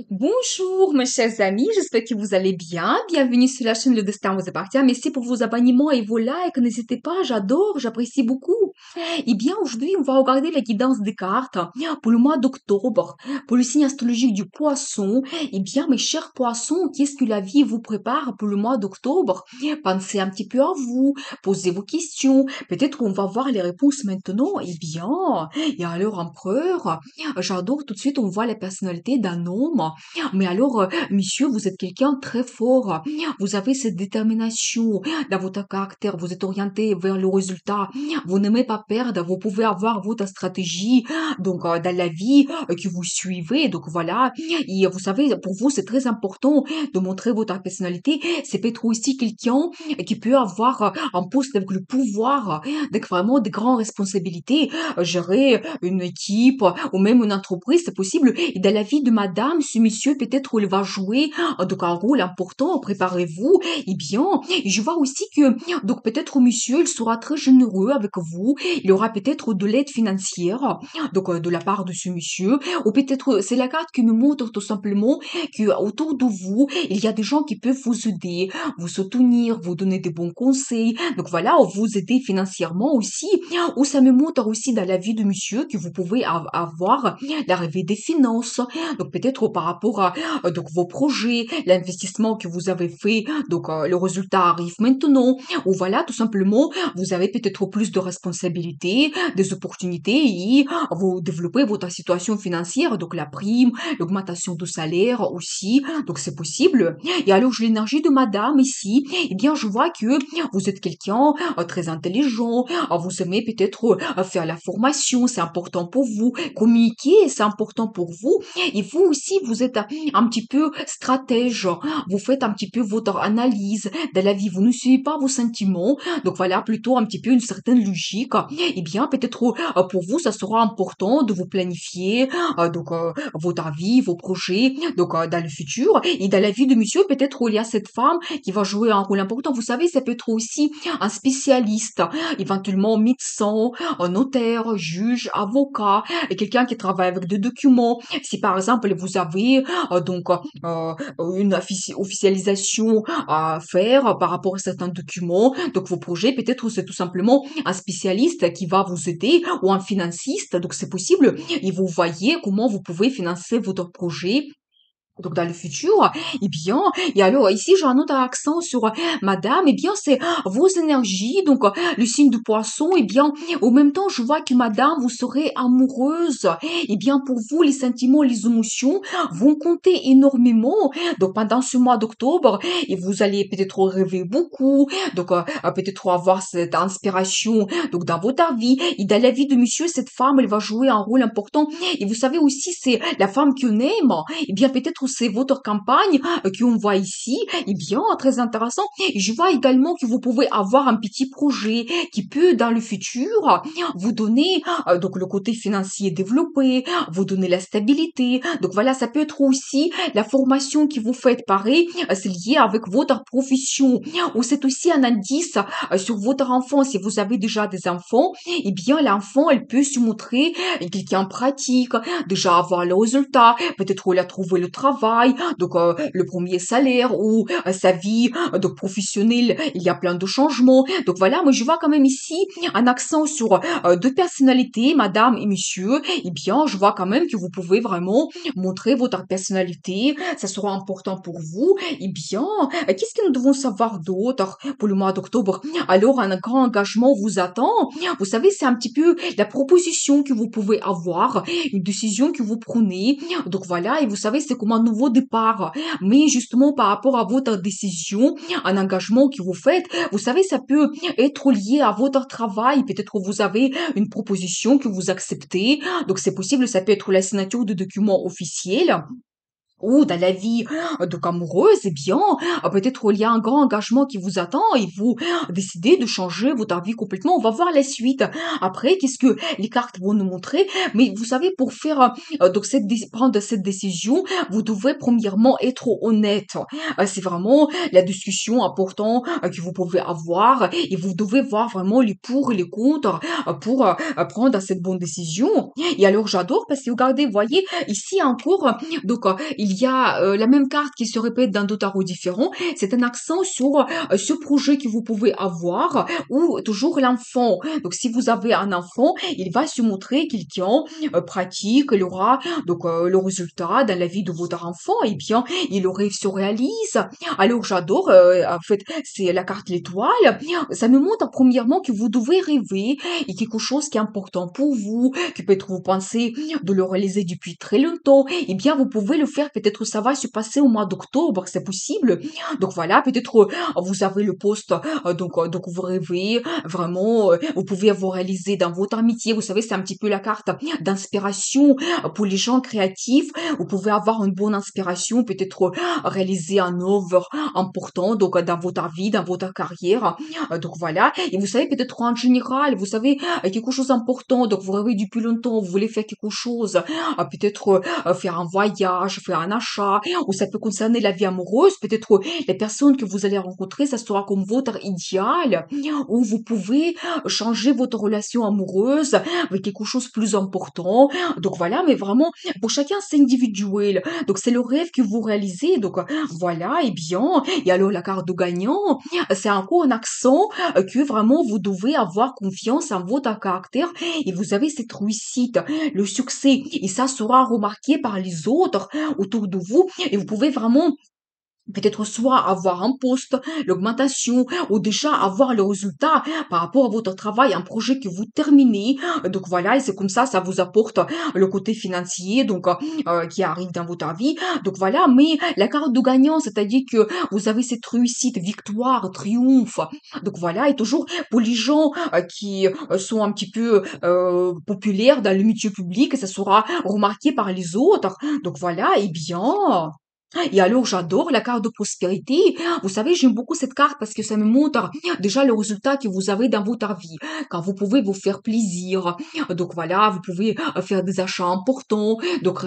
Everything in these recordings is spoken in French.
Bonjour mes chers amis, j'espère que vous allez bien. Bienvenue sur la chaîne Le Destin vous appartient. Merci pour vos abonnements et vos likes. N'hésitez pas, j'adore, j'apprécie beaucoup. Eh bien, aujourd'hui, on va regarder la guidance des cartes pour le mois d'octobre, pour le signe astrologique du poisson. Eh bien, mes chers poissons, qu'est-ce que la vie vous prépare pour le mois d'octobre? Pensez un petit peu à vous, posez vos questions. Peut-être qu'on va voir les réponses maintenant. Eh bien, et alors, empereur, j'adore tout de suite, on voit la personnalité d'un homme. Mais alors, monsieur, vous êtes quelqu'un de très fort. Vous avez cette détermination dans votre caractère. Vous êtes orienté vers le résultat. Vous n'aimez pas perdre. Vous pouvez avoir votre stratégie. Donc, dans la vie que vous suivez. Donc, voilà. Et vous savez, pour vous, c'est très important de montrer votre personnalité. C'est peut-être aussi quelqu'un qui peut avoir un poste avec le pouvoir, avec vraiment de grandes responsabilités, gérer une équipe ou même une entreprise, c'est possible. Et dans la vie de madame, ce monsieur, peut-être il va jouer donc un rôle important, préparez-vous. Eh bien, je vois aussi que donc peut-être monsieur, il sera très généreux avec vous. Il aura peut-être de l'aide financière, donc de la part de ce monsieur. Ou peut-être c'est la carte qui nous montre tout simplement que autour de vous, il y a des gens qui peuvent vous aider, vous soutenir, vous donner des bons conseils. Donc voilà, vous aider financièrement aussi. Ou ça me montre aussi dans la vie de monsieur que vous pouvez avoir l'arrivée des finances. Donc peut-être par rapport à donc vos projets, l'investissement que vous avez fait, donc le résultat arrive maintenant. Ou voilà, tout simplement, vous avez peut-être plus de responsabilités, des opportunités et vous développez votre situation financière, donc la prime, l'augmentation du salaire aussi. Donc c'est possible. Et alors, j'ai l'énergie de madame ici. Eh bien, je vois que vous êtes quelqu'un très intelligent. Vous aimez peut-être faire la formation, c'est important pour vous. Communiquer, c'est important pour vous. Et vous aussi, vous êtes un petit peu stratège. Vous faites un petit peu votre analyse de la vie. Vous ne suivez pas vos sentiments. Donc voilà, plutôt un petit peu une certaine logique. Eh bien, peut-être pour vous, ça sera important de vous planifier donc votre vie, vos projets, donc dans le futur. Et dans la vie de monsieur, peut-être il y a cette femme qui va jouer un rôle important. Vous savez, ça peut être aussi un spécialiste, éventuellement médecin, un notaire, juge, avocat, et quelqu'un qui travaille avec des documents. Si par exemple vous avez donc une officialisation à faire par rapport à certains documents, donc vos projets, peut-être c'est tout simplement un spécialiste qui va vous aider ou un financiste, donc c'est possible. Et vous voyez comment vous pouvez financer votre projet donc dans le futur, eh bien, et alors ici j'ai un autre accent sur madame, eh bien c'est vos énergies, donc le signe du poisson, eh bien, au même temps je vois que madame, vous serez amoureuse, eh bien pour vous les sentiments, les émotions vont compter énormément, donc pendant ce mois d'octobre, et vous allez peut-être rêver beaucoup, donc peut-être avoir cette inspiration donc dans votre vie, et dans la vie de monsieur, cette femme, elle va jouer un rôle important, et vous savez aussi, c'est la femme qu'on aime, eh bien peut-être c'est votre campagne qu'on voit ici, eh bien très intéressant. Et je vois également que vous pouvez avoir un petit projet qui peut dans le futur vous donner donc le côté financier développé, vous donner la stabilité. Donc voilà, ça peut être aussi la formation que vous faites pareil, c'est lié avec votre profession ou c'est aussi un indice sur votre enfant. Si vous avez déjà des enfants, eh bien l'enfant elle peut se montrer quelqu'un pratique, déjà avoir le résultat, peut-être il a trouvé le travail, donc le premier salaire ou sa vie donc professionnelle, il y a plein de changements. Donc voilà, moi je vois quand même ici un accent sur deux personnalités, madame et monsieur. Eh bien, je vois quand même que vous pouvez vraiment montrer votre personnalité, ça sera important pour vous. Eh bien, qu'est-ce que nous devons savoir d'autre pour le mois d'octobre? Alors, un grand engagement vous attend. Vous savez, c'est un petit peu la proposition que vous pouvez avoir, une décision que vous prenez. Donc voilà, et vous savez, c'est comme un nouveau départ. Mais justement, par rapport à votre décision, un engagement que vous faites, vous savez, ça peut être lié à votre travail. Peut-être que vous avez une proposition que vous acceptez. Donc c'est possible, ça peut être la signature de documents officiels ou dans la vie donc amoureuse, eh bien, peut-être il y a un grand engagement qui vous attend et vous décidez de changer votre vie complètement. On va voir la suite. Après, qu'est-ce que les cartes vont nous montrer? Mais vous savez, pour faire donc prendre cette décision, vous devez premièrement être honnête. C'est vraiment la discussion importante que vous pouvez avoir et vous devez voir vraiment les pour et les contre pour prendre cette bonne décision. Et alors, j'adore parce que regardez, vous voyez, ici encore, donc il il y a la même carte qui se répète dans deux tarots différents. C'est un accent sur ce projet que vous pouvez avoir ou toujours l'enfant. Donc, si vous avez un enfant, il va se montrer quelqu'un pratique, il aura donc le résultat dans la vie de votre enfant, et bien, il le rêve se réalise. Alors, j'adore, en fait, c'est la carte l'étoile. Ça me montre premièrement que vous devez rêver et quelque chose qui est important pour vous, que peut-être vous pensez de le réaliser depuis très longtemps, eh bien, vous pouvez le faire. Peut-être ça va se passer au mois d'octobre, c'est possible. Donc voilà, peut-être vous avez le poste, donc vous rêvez vraiment, vous pouvez vous réaliser dans votre amitié. Vous savez, c'est un petit peu la carte d'inspiration pour les gens créatifs. Vous pouvez avoir une bonne inspiration, peut-être réaliser un œuvre important, donc dans votre vie, dans votre carrière. Donc voilà. Et vous savez, peut-être en général, vous savez, quelque chose d'important, donc vous rêvez depuis longtemps, vous voulez faire quelque chose, peut-être faire un voyage, faire un achat, ou ça peut concerner la vie amoureuse, peut-être les personnes que vous allez rencontrer, ça sera comme votre idéal, où vous pouvez changer votre relation amoureuse avec quelque chose de plus important. Donc voilà, mais vraiment, pour chacun, c'est individuel. Donc c'est le rêve que vous réalisez. Donc voilà, et bien, et alors la carte de gagnant, c'est encore un accent que vraiment vous devez avoir confiance en votre caractère et vous avez cette réussite, le succès, et ça sera remarqué par les autres autour de vous et vous pouvez vraiment peut-être soit avoir un poste, l'augmentation, ou déjà avoir le résultat par rapport à votre travail, un projet que vous terminez. Donc voilà, et c'est comme ça vous apporte le côté financier, donc qui arrive dans votre vie. Donc voilà, mais la carte de gagnant, c'est-à-dire que vous avez cette réussite, victoire, triomphe. Donc voilà, et toujours pour les gens qui sont un petit peu populaires dans le milieu public, ça sera remarqué par les autres. Donc voilà, et bien. Et alors, j'adore la carte de prospérité. Vous savez, j'aime beaucoup cette carte parce que ça me montre déjà le résultat que vous avez dans votre vie, quand vous pouvez vous faire plaisir. Donc voilà, vous pouvez faire des achats importants, donc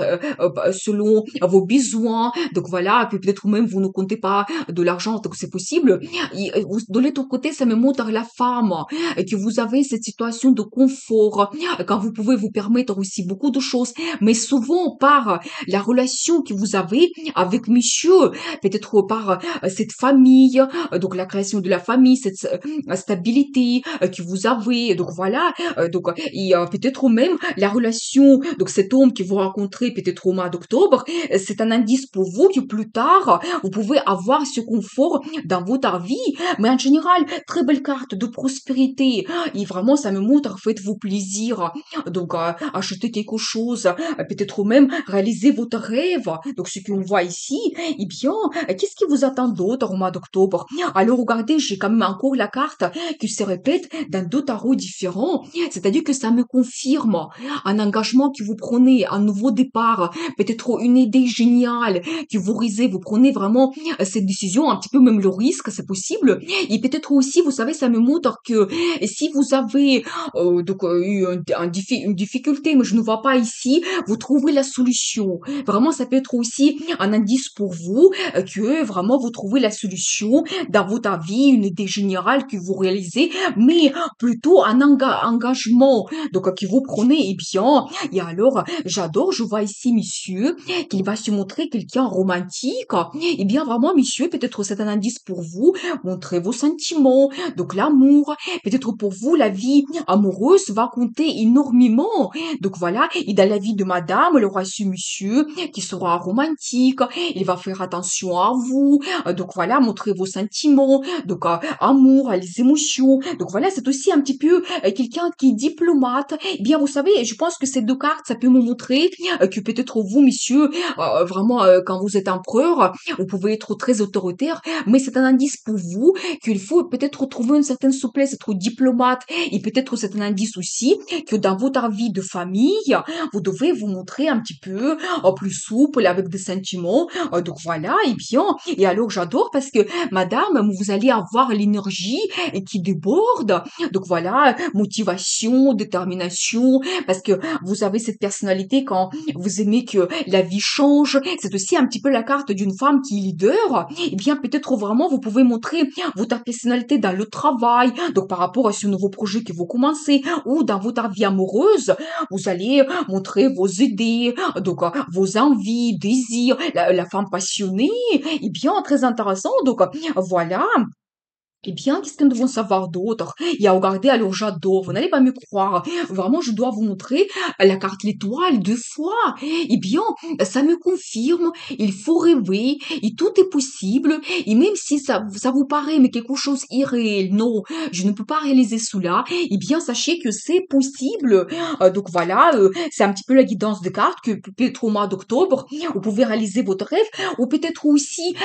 selon vos besoins. Donc voilà, puis peut-être même vous ne comptez pas de l'argent, donc c'est possible. Et, de l'autre côté, ça me montre la femme, et que vous avez cette situation de confort, quand vous pouvez vous permettre aussi beaucoup de choses, mais souvent par la relation que vous avez avec monsieur, peut-être par cette famille, donc la création de la famille, cette stabilité que vous avez, donc voilà, donc et peut-être même la relation, donc cet homme que vous rencontrez peut-être au mois d'octobre, c'est un indice pour vous que plus tard, vous pouvez avoir ce confort dans votre vie, mais en général, très belle carte de prospérité, et vraiment ça me montre, faites-vous plaisir, donc achetez quelque chose, peut-être même réaliser votre rêve, donc ce qu'on voit ici, eh bien, qu'est-ce qui vous attend d'autre au mois d'octobre? Alors, regardez, j'ai quand même encore la carte qui se répète dans deux tarots différents. C'est-à-dire que ça me confirme un engagement que vous prenez, un nouveau départ, peut-être une idée géniale que vous risez, vous prenez vraiment cette décision, un petit peu même le risque, c'est possible. Et peut-être aussi, vous savez, ça me montre que si vous avez eu une difficulté, mais je ne vois pas ici, vous trouverez la solution. Vraiment, ça peut être aussi un indice pour vous que vraiment vous trouvez la solution dans votre vie, une idée générale que vous réalisez, mais plutôt un engagement donc que vous prenez. Et bien, et alors, j'adore, je vois ici, monsieur, qu'il va se montrer quelqu'un romantique. Et bien, vraiment, monsieur, peut-être c'est un indice pour vous, montrez vos sentiments, donc l'amour, peut-être pour vous, la vie amoureuse va compter énormément. Donc voilà, et dans la vie de madame, elle aura su monsieur qui sera romantique, il va faire attention à vous, donc voilà, montrer vos sentiments, donc amour, les émotions. Donc voilà, c'est aussi un petit peu quelqu'un qui est diplomate. Eh bien, vous savez, je pense que ces deux cartes, ça peut me montrer que peut-être vous, monsieur, vraiment, quand vous êtes empereur, vous pouvez être très autoritaire, mais c'est un indice pour vous qu'il faut peut-être trouver une certaine souplesse, être diplomate, et peut-être c'est un indice aussi que dans votre vie de famille, vous devez vous montrer un petit peu plus souple, avec des sentiments. Donc voilà, et bien, et alors j'adore parce que madame, vous allez avoir l'énergie qui déborde. Donc voilà, motivation, détermination, parce que vous avez cette personnalité quand vous aimez que la vie change. C'est aussi un petit peu la carte d'une femme qui est leader. Et bien, peut-être vraiment vous pouvez montrer votre personnalité dans le travail, donc par rapport à ce nouveau projet que vous commencez, ou dans votre vie amoureuse, vous allez montrer vos idées, donc vos envies, désirs, la femme passionnée. Eh bien, très intéressant. Donc, voilà. Eh bien, qu'est-ce que nous devons savoir d'autre? Il y a regardez, alors j'adore, vous n'allez pas me croire. Vraiment, je dois vous montrer la carte l'étoile 2 fois. Eh bien, ça me confirme, il faut rêver, et tout est possible, et même si ça vous paraît mais quelque chose irréel, non, je ne peux pas réaliser cela, eh bien, sachez que c'est possible. Donc voilà, c'est un petit peu la guidance de cartes que peut-être au mois d'octobre, vous pouvez réaliser votre rêve, ou peut-être aussi,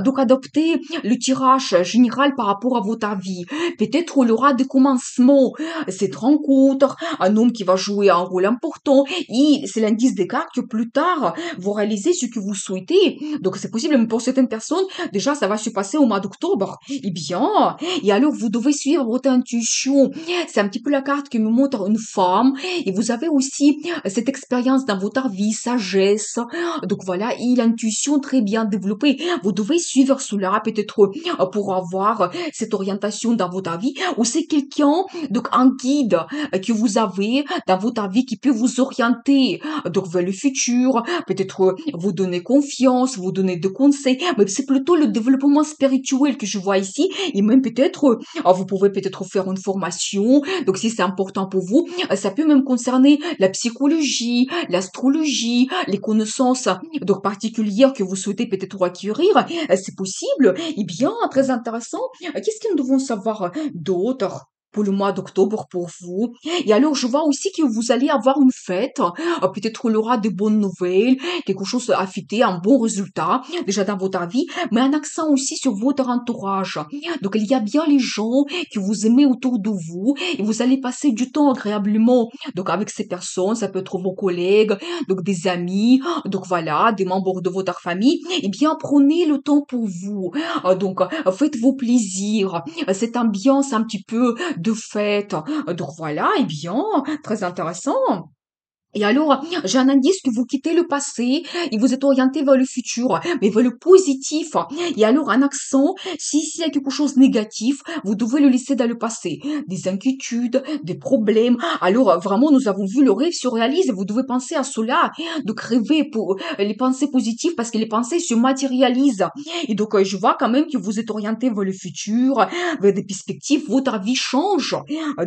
donc adopter le tirage général par rapport à votre avis. Peut-être il y aura des commencements, cette rencontre, un homme qui va jouer un rôle important, et c'est l'indice des cartes que plus tard, vous réalisez ce que vous souhaitez. Donc c'est possible, mais pour certaines personnes, déjà ça va se passer au mois d'octobre. Eh bien, et alors vous devez suivre votre intuition. C'est un petit peu la carte qui me montre une femme, et vous avez aussi cette expérience dans votre vie, sagesse. Donc voilà, et l'intuition très bien développée. Vous devez suivre cela peut-être pour avoir cette orientation dans votre vie, ou c'est quelqu'un, donc un guide que vous avez dans votre vie qui peut vous orienter donc vers le futur, peut-être vous donner confiance, vous donner des conseils, mais c'est plutôt le développement spirituel que je vois ici, et même peut-être vous pouvez peut-être faire une formation, donc si c'est important pour vous, ça peut même concerner la psychologie, l'astrologie, les connaissances donc particulières que vous souhaitez peut-être acquérir, c'est possible. Eh bien, très intéressant. Qu'est-ce que nous devons savoir d'autre pour le mois d'octobre pour vous? Et alors, je vois aussi que vous allez avoir une fête. Peut-être il y aura de bonnes nouvelles, quelque chose à fêter, un bon résultat, déjà dans votre vie, mais un accent aussi sur votre entourage. Donc, il y a bien les gens que vous aimez autour de vous et vous allez passer du temps agréablement. Donc, avec ces personnes, ça peut être vos collègues, donc des amis, donc voilà, des membres de votre famille. Eh bien, prenez le temps pour vous. Donc, faites-vous plaisir. Cette ambiance un petit peu de fête. Donc voilà, eh bien, très intéressant. Et alors, j'ai un indice que vous quittez le passé et vous êtes orienté vers le futur, mais vers le positif. Et alors, un accent, si s'il y a quelque chose de négatif, vous devez le laisser dans le passé. Des inquiétudes, des problèmes. Alors, vraiment, nous avons vu le rêve se réaliser. Vous devez penser à cela. Donc, rêver pour les pensées positives parce que les pensées se matérialisent. Et donc, je vois quand même que vous êtes orienté vers le futur, vers des perspectives. Votre vie change.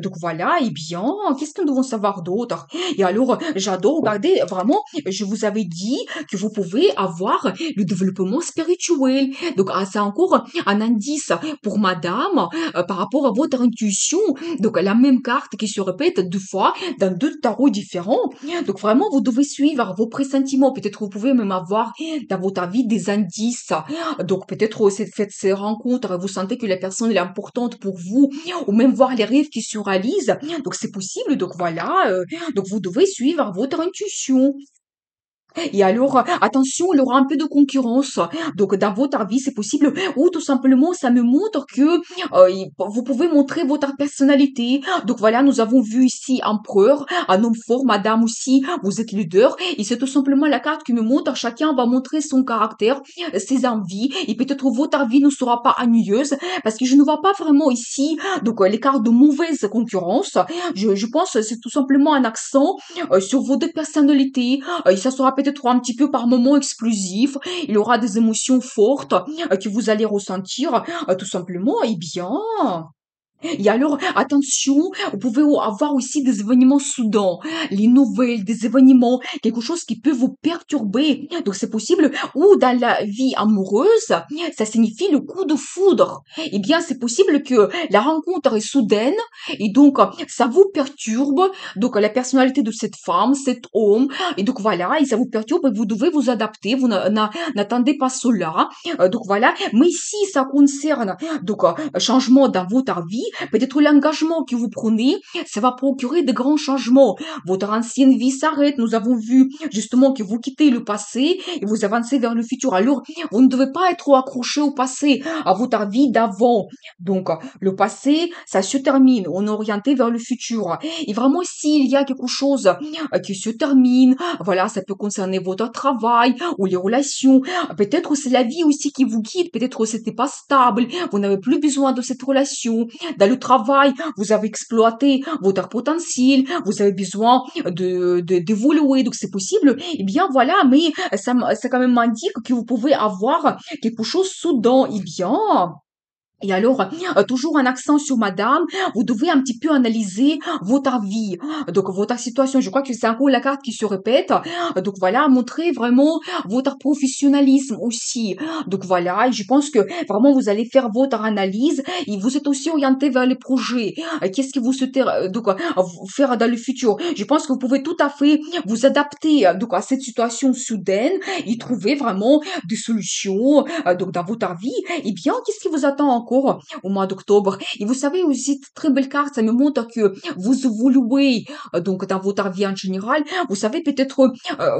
Donc, voilà. Eh bien, qu'est-ce que nous devons savoir d'autre? Et alors, j'adore regarder, vraiment, je vous avais dit que vous pouvez avoir le développement spirituel. Donc, c'est encore un indice pour madame par rapport à votre intuition. Donc, la même carte qui se répète 2 fois dans 2 tarots différents. Donc, vraiment, vous devez suivre vos pressentiments. Peut-être vous pouvez même avoir dans votre vie des indices. Donc, peut-être faites ces rencontres, vous sentez que la personne est importante pour vous, ou même voir les rêves qui se réalisent. Donc, c'est possible. Donc, voilà. Donc, vous devez suivre votre intuition. Et alors, attention, il y aura un peu de concurrence. Donc, dans votre vie, c'est possible. Ou tout simplement, ça me montre que vous pouvez montrer votre personnalité. Donc voilà, nous avons vu ici empereur, un homme fort, madame aussi, vous êtes leader. Et c'est tout simplement la carte qui me montre, chacun va montrer son caractère, ses envies. Et peut-être votre vie ne sera pas ennuyeuse. Parce que je ne vois pas vraiment ici, donc les cartes de mauvaise concurrence. Je pense que c'est tout simplement un accent sur vos 2 personnalités. Ça sera peut-être un petit peu par moments explosif. Il y aura des émotions fortes que vous allez ressentir, tout simplement. Eh bien, et alors, attention, vous pouvez avoir aussi des événements soudains, les nouvelles, des événements, quelque chose qui peut vous perturber. Donc, c'est possible. Ou dans la vie amoureuse, ça signifie le coup de foudre. Eh bien, c'est possible que la rencontre est soudaine et donc, ça vous perturbe. Donc, la personnalité de cette femme, cet homme, et donc voilà, et ça vous perturbe et vous devez vous adapter. Vous n'attendez pas cela. Donc, voilà. Mais si ça concerne, donc, changement dans votre vie, peut-être l'engagement que vous prenez, ça va procurer de grands changements. Votre ancienne vie s'arrête. Nous avons vu justement que vous quittez le passé et vous avancez vers le futur. Alors, vous ne devez pas être accroché au passé, à votre vie d'avant. Donc, le passé, ça se termine. On est orienté vers le futur. Et vraiment, s'il y a quelque chose qui se termine, voilà, ça peut concerner votre travail ou les relations. Peut-être c'est la vie aussi qui vous guide. Peut-être c'était pas stable. Vous n'avez plus besoin de cette relation dans le travail, vous avez exploité votre potentiel, vous avez besoin d'évoluer, donc c'est possible. Eh bien, voilà, mais ça quand même m'indique que vous pouvez avoir quelque chose soudain. Eh bien, et alors, toujours un accent sur madame, vous devez un petit peu analyser votre vie, donc votre situation. Je crois que c'est encore la carte qui se répète. Donc voilà, montrer vraiment votre professionnalisme aussi. Donc voilà, et je pense que vraiment vous allez faire votre analyse et vous êtes aussi orienté vers les projets. Qu'est-ce que vous souhaitez faire dans le futur? Je pense que vous pouvez tout à fait vous adapter donc à cette situation soudaine et trouver vraiment des solutions donc dans votre vie. Eh bien, qu'est-ce qui vous attend encore au mois d'octobre? Et vous savez aussi, très belle carte, ça me montre que vous évoluez donc dans votre vie en général. Vous savez peut-être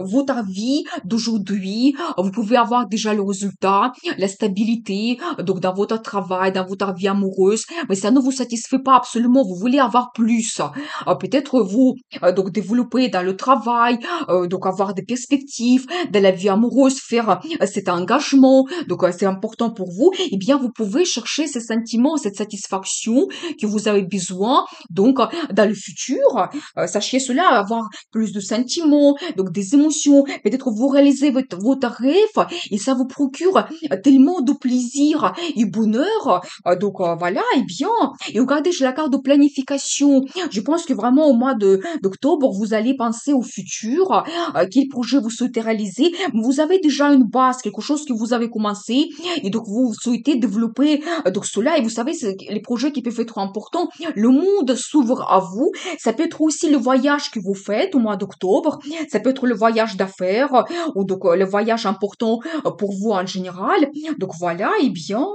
votre vie d'aujourd'hui, vous pouvez avoir déjà le résultat, la stabilité donc dans votre travail, dans votre vie amoureuse, mais ça ne vous satisfait pas absolument. Vous voulez avoir plus. Peut-être vous donc développer dans le travail, donc avoir des perspectives dans la vie amoureuse, faire cet engagement, donc c'est important pour vous. Eh bien, vous pouvez chercher ces sentiments, cette satisfaction que vous avez besoin, donc dans le futur. Sachez cela, avoir plus de sentiments, donc des émotions. Peut-être vous réalisez votre rêve et ça vous procure tellement de plaisir et bonheur. Donc voilà, et bien. Et regardez, j'ai la carte de planification. Je pense que vraiment au mois d'octobre, vous allez penser au futur, quel projet vous souhaitez réaliser. Vous avez déjà une base, quelque chose que vous avez commencé et donc vous souhaitez développer donc cela. Et vous savez, c'est les projets qui peuvent être importants. Le monde s'ouvre à vous. Ça peut être aussi le voyage que vous faites au mois d'octobre. Ça peut être le voyage d'affaires ou donc le voyage important pour vous en général. Donc voilà, et bien,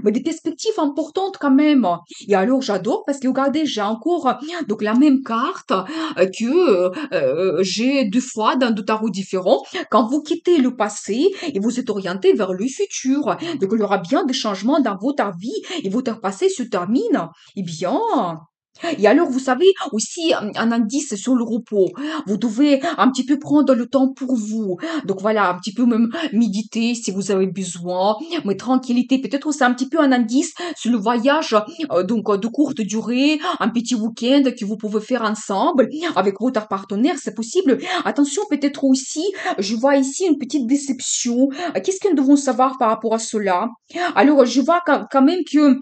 mais des perspectives importantes quand même. Et alors j'adore parce que regardez, j'ai encore donc la même carte que j'ai deux fois dans deux tarots différents. Quand vous quittez le passé et vous êtes orienté vers le futur, donc il y aura bien des changements dans votre vie et votre passé se termine. Eh bien, et alors, vous savez, aussi, un indice sur le repos. Vous devez un petit peu prendre le temps pour vous. Donc voilà, un petit peu même méditer si vous avez besoin, mais tranquillité. Peut-être aussi un petit peu un indice sur le voyage, donc de courte durée, un petit week-end que vous pouvez faire ensemble avec votre partenaire, c'est possible. Attention, peut-être aussi, je vois ici une petite déception. Qu'est-ce que nous devons savoir par rapport à cela? Alors, je vois quand même que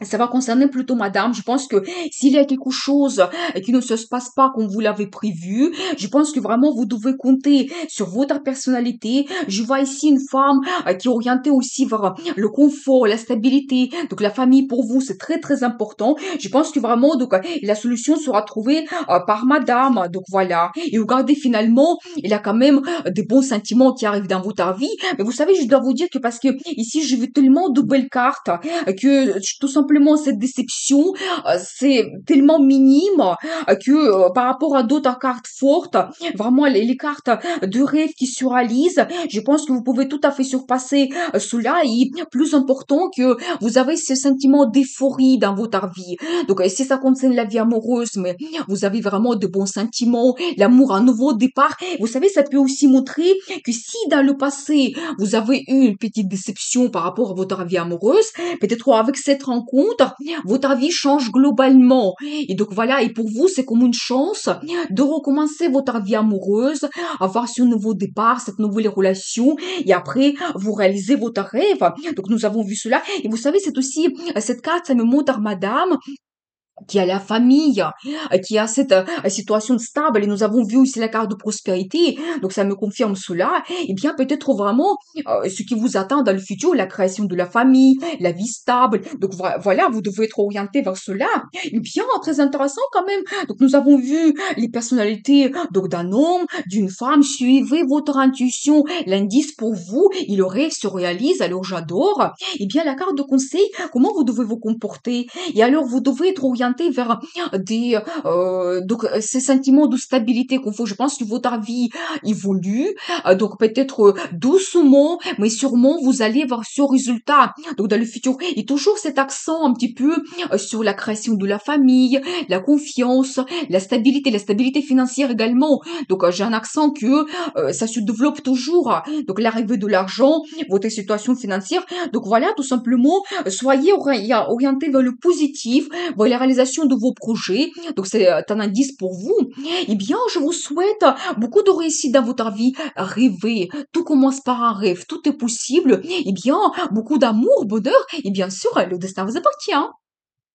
ça va concerner plutôt madame. Je pense que s'il y a quelque chose qui ne se passe pas comme vous l'avez prévu, je pense que vraiment vous devez compter sur votre personnalité. Je vois ici une femme qui est orientée aussi vers le confort, la stabilité. Donc la famille pour vous, c'est très très important. Je pense que vraiment donc la solution sera trouvée par madame. Donc voilà. Et regardez finalement, il y a quand même des bons sentiments qui arrivent dans votre vie. Mais vous savez, je dois vous dire que parce que ici, j'ai vu tellement de belles cartes que tout simplement cette déception, c'est tellement minime que par rapport à d'autres cartes fortes, vraiment les cartes de rêve qui se réalisent, je pense que vous pouvez tout à fait surpasser cela et plus important que vous avez ce sentiment d'euphorie dans votre vie. Donc si ça concerne la vie amoureuse, mais vous avez vraiment de bons sentiments, l'amour, un nouveau départ, vous savez, ça peut aussi montrer que si dans le passé, vous avez eu une petite déception par rapport à votre vie amoureuse, peut-être avec cette rencontre, votre vie change globalement. Et donc voilà, et pour vous, c'est comme une chance de recommencer votre vie amoureuse, avoir ce nouveau départ, cette nouvelle relation, et après, vous réalisez votre rêve. Donc nous avons vu cela. Et vous savez, c'est aussi, cette carte, ça me montre, madame, qui a la famille, qui a cette situation stable, et nous avons vu aussi la carte de prospérité, donc ça me confirme cela, et bien peut-être vraiment ce qui vous attend dans le futur, la création de la famille, la vie stable, donc voilà, vous devez être orienté vers cela, et bien très intéressant quand même, donc nous avons vu les personnalités donc d'un homme, d'une femme, suivez votre intuition, l'indice pour vous, et le rêve se réalise, alors j'adore, et bien la carte de conseil, comment vous devez vous comporter, et alors vous devez être orienté orienté vers ces sentiments de stabilité qu'il faut. Je pense que votre vie évolue, donc peut-être doucement, mais sûrement vous allez avoir ce résultat. Donc dans le futur, et toujours cet accent un petit peu sur la création de la famille, la confiance, la stabilité financière également. Donc j'ai un accent que ça se développe toujours. Donc l'arrivée de l'argent, votre situation financière. Donc voilà, tout simplement, soyez orienté vers le positif, vers la réalisation de vos projets. Donc c'est un indice pour vous. Eh bien, je vous souhaite beaucoup de réussite dans votre vie. Rêvez, tout commence par un rêve, tout est possible. Eh bien, beaucoup d'amour, bonheur, et bien sûr, le destin vous appartient.